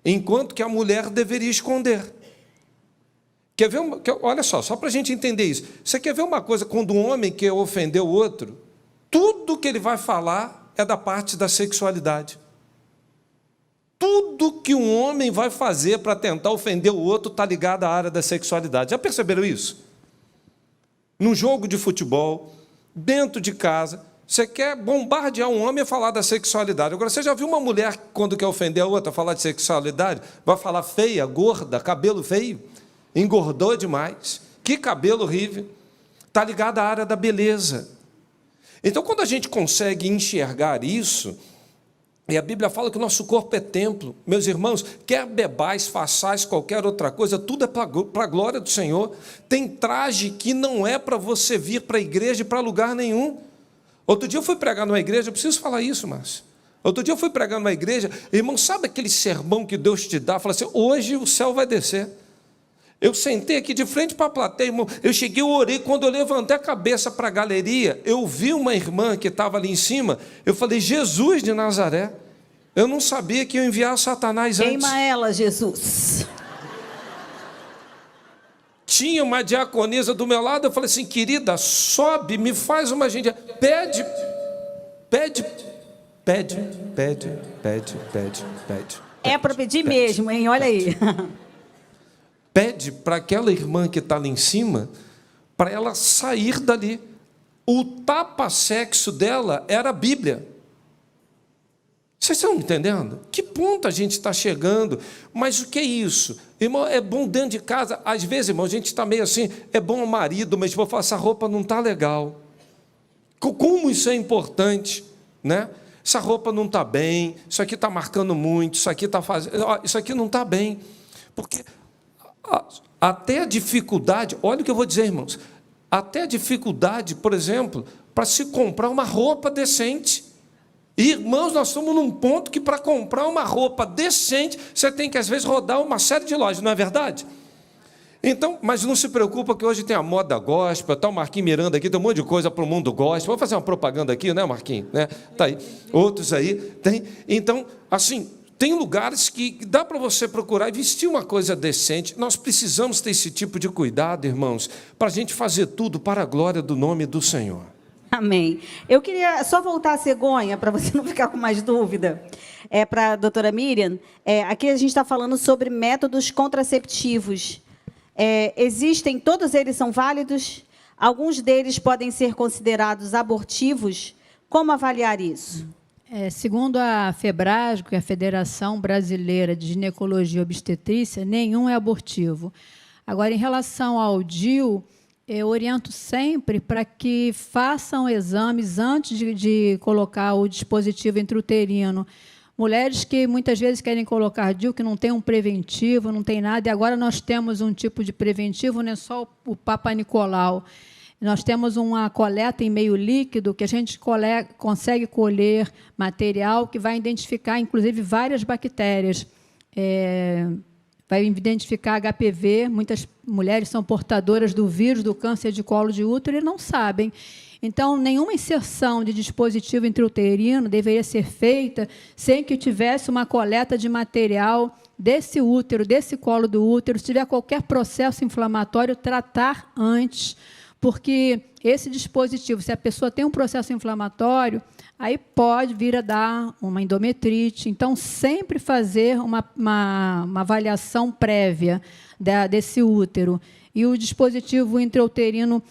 enquanto que a mulher deveria esconder. Quer ver olha só para a gente entender isso. Você quer ver uma coisa, quando um homem quer ofender o outro, tudo que ele vai falar é da parte da sexualidade. Tudo que um homem vai fazer para tentar ofender o outro está ligado à área da sexualidade. Já perceberam isso? Num jogo de futebol, dentro de casa, você quer bombardear um homem a falar da sexualidade. Agora, você já viu uma mulher, quando quer ofender a outra, falar de sexualidade? Vai falar feia, gorda, cabelo feio? Engordou demais, que cabelo horrível, está ligado à área da beleza. Então, quando a gente consegue enxergar isso, e a Bíblia fala que o nosso corpo é templo, meus irmãos, quer bebais, façais qualquer outra coisa, tudo é para a glória do Senhor. Tem traje que não é para você vir para a igreja e para lugar nenhum. Outro dia eu fui pregar numa igreja, eu preciso falar isso, Márcio. Outro dia eu fui pregar numa igreja, irmão, sabe aquele sermão que Deus te dá? Fala assim, hoje o céu vai descer. Eu sentei aqui de frente para a plateia, irmão. Eu cheguei, eu orei. Quando eu levantei a cabeça para a galeria, eu vi uma irmã que estava ali em cima. Eu falei, Jesus de Nazaré. Eu não sabia que ia enviar Satanás antes. Queima ela, Jesus. Tinha uma diaconisa do meu lado. Eu falei assim, querida, sobe, me faz uma gente. Pede. É para pedir mesmo, hein? Olha aí. Pede para aquela irmã que está ali em cima, para ela sair dali. O tapa-sexo dela era a Bíblia. Vocês estão entendendo? Que ponto a gente está chegando? Mas o que é isso? Irmão, é bom dentro de casa. Às vezes, irmão, a gente está meio assim, é bom o marido, mas vou falar, essa roupa não está legal. Como isso é importante, né? Essa roupa não está bem, isso aqui está marcando muito, isso aqui está fazendo. Isso aqui não está bem. Porque até a dificuldade, olha o que eu vou dizer, irmãos, até a dificuldade, por exemplo, para se comprar uma roupa decente. Irmãos, nós estamos num ponto que para comprar uma roupa decente, você tem que, às vezes, rodar uma série de lojas, não é verdade? Então, mas não se preocupa que hoje tem a moda gospel, está o Marquinhos Miranda aqui, tem um monte de coisa para o mundo gospel. Vou fazer uma propaganda aqui, né, Marquinhos? Né? Tá aí. Outros aí, tem. Então, assim, tem lugares que dá para você procurar e vestir uma coisa decente. Nós precisamos ter esse tipo de cuidado, irmãos, para a gente fazer tudo para a glória do nome do Senhor. Amém. Eu queria só voltar a cegonha, para você não ficar com mais dúvida, para a doutora Miriam. Aqui a gente está falando sobre métodos contraceptivos. Existem, todos eles são válidos? Alguns deles podem ser considerados abortivos? Como avaliar isso? Segundo a FEBRASGO, que é a Federação Brasileira de Ginecologia e Obstetrícia, nenhum é abortivo. Agora, em relação ao DIU, eu oriento sempre para que façam exames antes de colocar o dispositivo intrauterino. Mulheres que muitas vezes querem colocar DIU, que não tem um preventivo, não tem nada, e agora nós temos um tipo de preventivo, não é só o Papa Nicolau. Nós temos uma coleta em meio líquido que a gente consegue colher material que vai identificar, inclusive, várias bactérias. Vai identificar HPV, muitas mulheres são portadoras do vírus do câncer de colo de útero e não sabem. Então, nenhuma inserção de dispositivo intrauterino deveria ser feita sem que tivesse uma coleta de material desse útero, desse colo do útero. Se tiver qualquer processo inflamatório, tratar antes, porque esse dispositivo, se a pessoa tem um processo inflamatório, aí pode vir a dar uma endometrite. Então, sempre fazer uma avaliação prévia desse útero. E o dispositivo intrauterino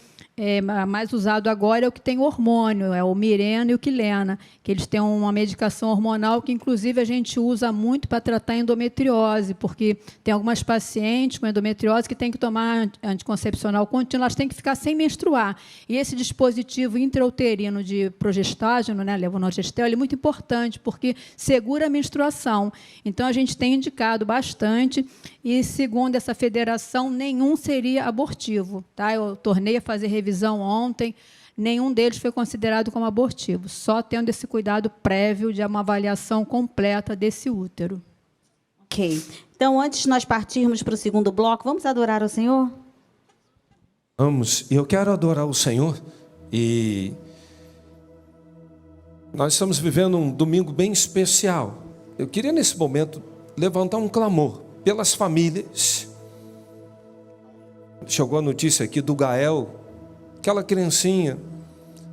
mais usado agora é o que tem hormônio, é o Mirena e o Quilena, que eles têm uma medicação hormonal que, inclusive, a gente usa muito para tratar endometriose, porque tem algumas pacientes com endometriose que têm que tomar anticoncepcional contínuo, elas têm que ficar sem menstruar. E esse dispositivo intrauterino de progestágeno, né, levonorgestrel, ele é muito importante, porque segura a menstruação. Então, a gente tem indicado bastante, e, segundo essa federação, nenhum seria abortivo. Tá? Eu tornei a fazer revisão ontem, nenhum deles foi considerado como abortivo, só tendo esse cuidado prévio de uma avaliação completa desse útero. Ok. Então, antes de nós partirmos para o segundo bloco, vamos adorar ao Senhor? Vamos. Eu quero adorar o Senhor e nós estamos vivendo um domingo bem especial. Eu queria, nesse momento, levantar um clamor pelas famílias. Chegou a notícia aqui do Gael, aquela criancinha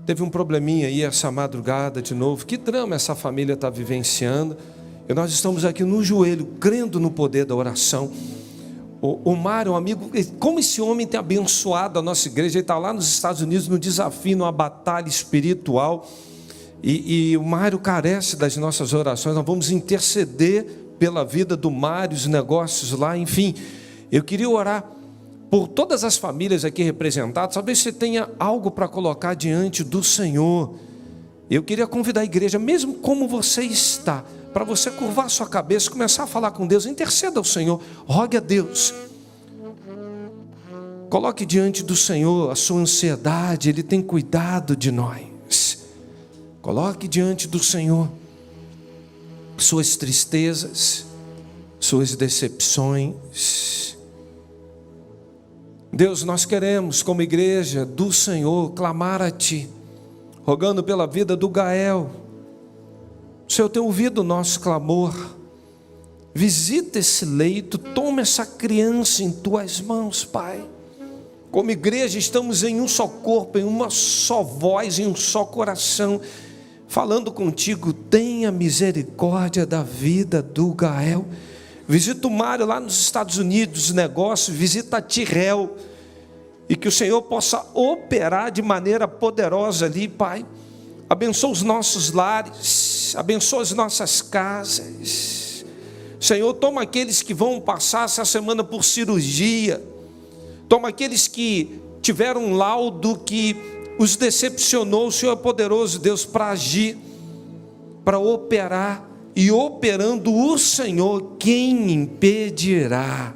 teve um probleminha aí essa madrugada de novo. Que drama essa família está vivenciando. E nós estamos aqui no joelho, crendo no poder da oração. O Mário, um amigo, como esse homem tem abençoado a nossa igreja. Ele está lá nos Estados Unidos no desafio, numa batalha espiritual. E o Mário carece das nossas orações. Nós vamos interceder pela vida do Mário, os negócios lá, enfim. Eu queria orar por todas as famílias aqui representadas. Talvez você tenha algo para colocar diante do Senhor. Eu queria convidar a igreja, mesmo como você está, para você curvar sua cabeça, começar a falar com Deus, interceda ao Senhor, rogue a Deus. Coloque diante do Senhor a sua ansiedade, Ele tem cuidado de nós. Coloque diante do Senhor suas tristezas, suas decepções. Deus, nós queremos, como igreja do Senhor, clamar a Ti, rogando pela vida do Gael. O Senhor tem ouvido o nosso clamor. Visita esse leito, toma essa criança em Tuas mãos, Pai. Como igreja estamos em um só corpo, em uma só voz, em um só coração, falando contigo. Tenha misericórdia da vida do Gael. Visita o Mário lá nos Estados Unidos, negócio, visita a Tirel, e que o Senhor possa operar de maneira poderosa ali, Pai. Abençoa os nossos lares, abençoa as nossas casas. Senhor, toma aqueles que vão passar essa semana por cirurgia, toma aqueles que tiveram um laudo que os decepcionou. O Senhor é poderoso, Deus, para agir, para operar. E operando o Senhor, quem impedirá?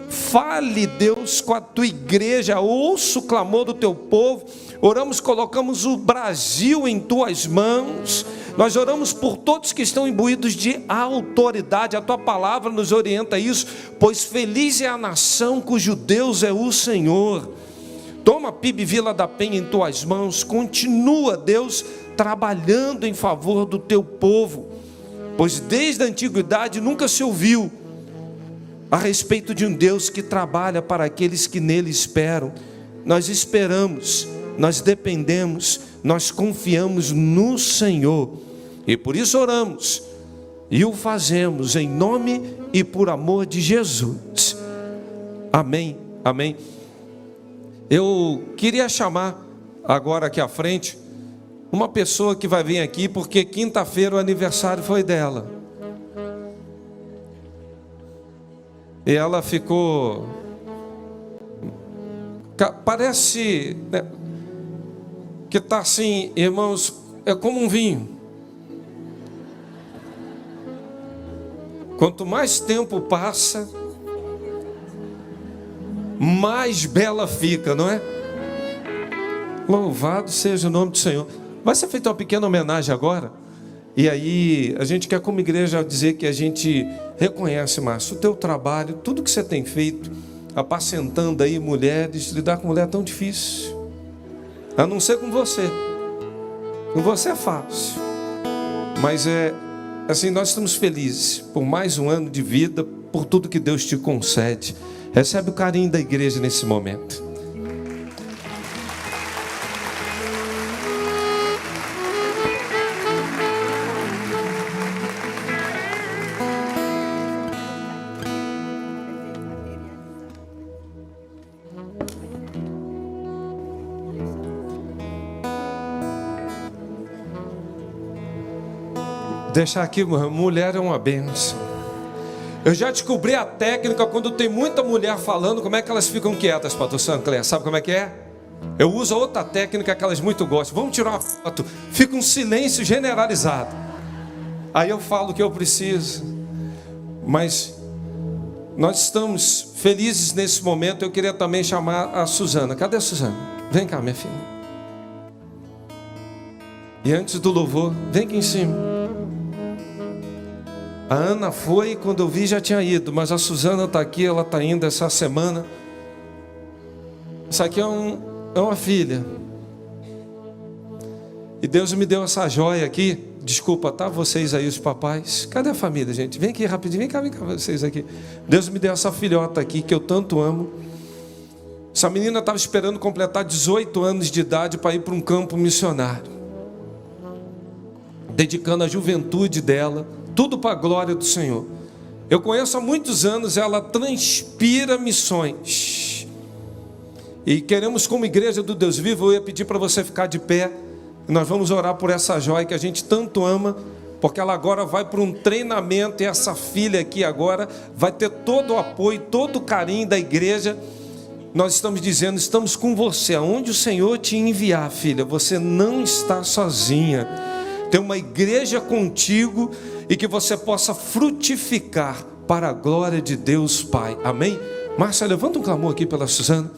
Fale, Deus, com a tua igreja, ouça o clamor do teu povo. Oramos, colocamos o Brasil em tuas mãos. Nós oramos por todos que estão imbuídos de autoridade. A tua palavra nos orienta a isso, pois feliz é a nação cujo Deus é o Senhor. Toma a PIB Vila da Penha em tuas mãos. Continua, Deus, trabalhando em favor do teu povo, pois desde a antiguidade nunca se ouviu a respeito de um Deus que trabalha para aqueles que nele esperam. Nós esperamos, nós dependemos, nós confiamos no Senhor, e por isso oramos e o fazemos em nome e por amor de Jesus. Amém, amém. Eu queria chamar agora aqui à frente uma pessoa que vai vir aqui porque quinta-feira o aniversário foi dela. E ela ficou... Parece, né, que está assim, irmãos, é como um vinho. Quanto mais tempo passa, mais bela fica, não é? Louvado seja o nome do Senhor. Vai ser feita uma pequena homenagem agora. E aí, a gente quer como igreja dizer que a gente reconhece, Márcio, o teu trabalho, tudo que você tem feito, apacentando aí mulheres. Lidar com mulher é tão difícil, a não ser com você. Com você é fácil. Mas assim, nós estamos felizes por mais um ano de vida, por tudo que Deus te concede. Recebe o carinho da igreja nesse momento. Deixar aqui, mulher é uma bênção. Eu já descobri a técnica quando tem muita mulher falando, como é que elas ficam quietas, pastor Sancler? Sabe como é que é? Eu uso outra técnica que elas muito gostam. Vamos tirar uma foto. Fica um silêncio generalizado. Aí eu falo o que eu preciso. Mas nós estamos felizes nesse momento. Eu queria também chamar a Suzana. Cadê a Suzana? Vem cá, minha filha. E antes do louvor, vem aqui em cima. A Ana foi, quando eu vi já tinha ido, mas a Suzana está aqui, ela está indo essa semana. Isso aqui é uma filha. E Deus me deu essa joia aqui. Desculpa, tá? Vocês aí, os papais. Cadê a família, gente? Vem aqui rapidinho, vem cá vocês aqui. Deus me deu essa filhota aqui, que eu tanto amo. Essa menina estava esperando completar 18 anos de idade para ir para um campo missionário. Dedicando a juventude dela, tudo para a glória do Senhor. Eu conheço há muitos anos, ela transpira missões. E queremos, como igreja do Deus vivo, eu ia pedir para você ficar de pé. Nós vamos orar por essa joia que a gente tanto ama, porque ela agora vai para um treinamento, e essa filha aqui agora vai ter todo o apoio, todo o carinho da igreja. Nós estamos dizendo, estamos com você, aonde o Senhor te enviar, filha, você não está sozinha. Tem uma igreja contigo, e que você possa frutificar para a glória de Deus Pai. Amém? Márcia, levanta um clamor aqui pela Suzana.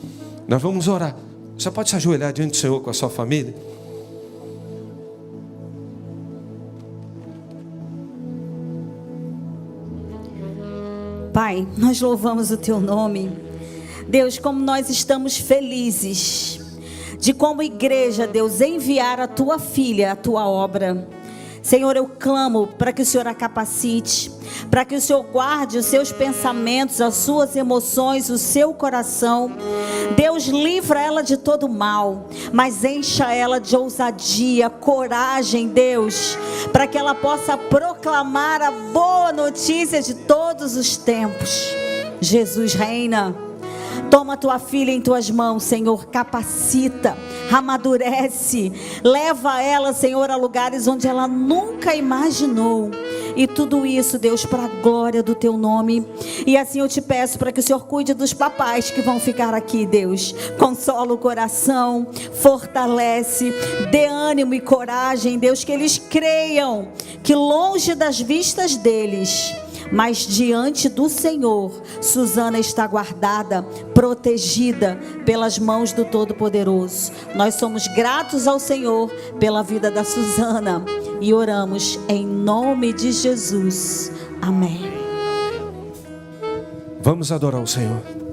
Nós vamos orar. Você pode se ajoelhar diante do Senhor com a sua família? Pai, nós louvamos o teu nome. Deus, como nós estamos felizes de como igreja, Deus, enviar a tua filha, a tua obra. Senhor, eu clamo para que o Senhor a capacite, para que o Senhor guarde os seus pensamentos, as suas emoções, o seu coração. Deus, livra ela de todo mal, mas encha ela de ousadia, coragem, Deus, para que ela possa proclamar a boa notícia de todos os tempos. Jesus reina. Toma tua filha em tuas mãos, Senhor, capacita, amadurece, leva ela, Senhor, a lugares onde ela nunca imaginou. E tudo isso, Deus, para a glória do teu nome. E assim eu te peço para que o Senhor cuide dos papais que vão ficar aqui, Deus. Consola o coração, fortalece, dê ânimo e coragem, Deus, que eles creiam que longe das vistas deles, mas diante do Senhor, Suzana está guardada, protegida pelas mãos do Todo-Poderoso. Nós somos gratos ao Senhor pela vida da Suzana e oramos em nome de Jesus. Amém. Vamos adorar o Senhor.